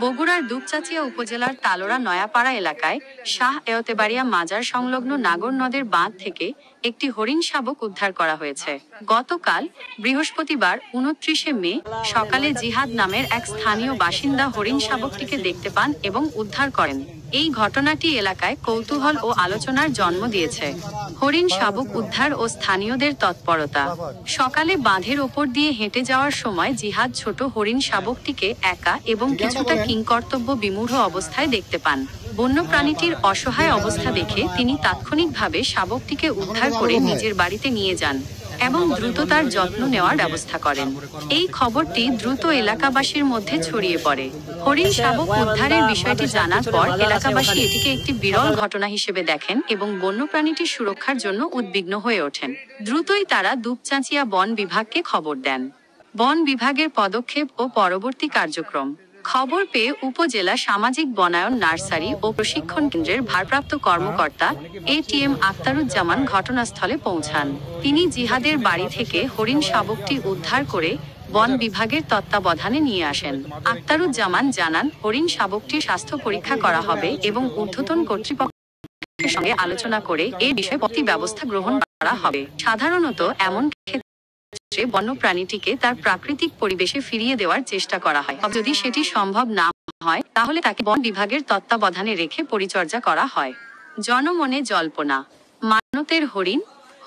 বগুড়ার দুপচাঁচিয়া উপজেলার তালোড়া নয়াপাড়া এলাকায় শাহ এয়তেবাড়িয়া মাজার সংলগ্ন নাগর নদের বাঁধ থেকে একটি হরিণ শাবক উদ্ধার করা হয়েছে। গতকাল বৃহস্পতিবার ২৯শে মে সকালে জিহাদ নামের এক স্থানীয় বাসিন্দা হরিণ শাবকটিকে দেখতে পান এবং উদ্ধার করেন। এই ঘটনাটি এলাকায় কৌতূহল ও আলোচনার জন্ম দিয়েছে। হরিণ শাবক উদ্ধার ও স্থানীয়দের তৎপরতা। সকালে বাঁধের ওপর দিয়ে হেঁটে যাওয়ার সময় জিহাদ ছোট হরিণ শাবকটিকে একা এবং কিছুটা কিংকর্তব্য বিমূঢ় অবস্থায় দেখতে পান। বন্যপ্রাণীটির অসহায় অবস্থা দেখে তিনি তাৎক্ষণিকভাবে শাবকটিকে উদ্ধার করে নিজের বাড়িতে নিয়ে যান এবং দ্রুত তার যত্ন নেওয়ার ব্যবস্থা করেন। এই খবরটি দ্রুত এলাকাবাসীর মধ্যে ছড়িয়ে পড়ে। হরিণ শাবক উদ্ধারের বিষয়টি জানার পর এলাকাবাসী এটিকে একটি বিরল ঘটনা হিসেবে দেখেন এবং বন্যপ্রাণীটির সুরক্ষার জন্য উদ্বিগ্ন হয়ে ওঠেন। দ্রুতই তারা দুপচাঁচিয়া বন বিভাগকে খবর দেন। বন বিভাগের পদক্ষেপ ও পরবর্তী কার্যক্রম। খবর পেয়ে উপজেলা সামাজিক বনায়ন নার্সারি ও প্রশিক্ষণ কেন্দ্রের ভারপ্রাপ্ত কর্মকর্তা এটিএম আখতারুজ্জামান ঘটনাস্থলে পৌঁছান। তিনি জিহাদের বাড়ি থেকে হরিণ শাবকটি উদ্ধার করে বন বিভাগের তত্ত্বাবধানে নিয়ে আসেন। আখতারুজ্জামান জানান, হরিণ শাবকটির স্বাস্থ্য পরীক্ষা করা হবে এবং ঊর্ধ্বতন কর্তৃপক্ষের সঙ্গে আলোচনা করে এ বিষয়ে পরবর্তী ব্যবস্থা গ্রহণ করা হবে। সাধারণত এমন বন্যপ্রাণীটিকে তার প্রাকৃতিক পরিবেশে ফিরিয়ে দেওয়ার চেষ্টা করা হয়। যদি সেটি সম্ভব না হয় তাহলে তাকে বন বিভাগের তত্ত্বাবধানে রেখে পরিচর্যা করা হয়। জনমনে জল্পনা। মানতের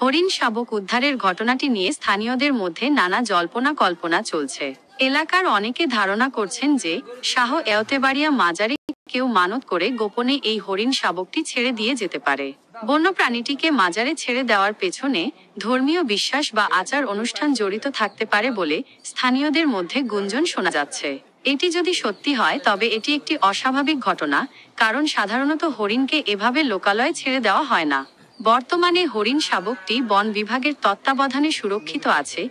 হরিণ শাবক উদ্ধারের ঘটনাটি নিয়ে স্থানীয়দের মধ্যে নানা জল্পনা কল্পনা চলছে। এলাকার অনেকে ধারণা করছেন যে শাহ এয়তেবাড়িয়া মাজারে কেউ মানত করে গোপনে এই হরিণ শাবকটি ছেড়ে দিয়ে যেতে পারে। বন্যপ্রাণীটিকে মাজারে ছেড়ে দেওয়ার পেছনে ধর্মীয় বিশ্বাস বা আচার অনুষ্ঠান জড়িত থাকতে পারে বলে স্থানীয়দের মধ্যে গুঞ্জন শোনা যাচ্ছে। এটি যদি সত্যি হয় তবে এটি একটি অস্বাভাবিক ঘটনা, কারণ সাধারণত হরিণকে এভাবে লোকালয়ে ছেড়ে দেওয়া হয় না। বর্তমানে হরিণ শাবকটি বন বিভাগের তত্ত্বাবধানে সুরক্ষিত আছে।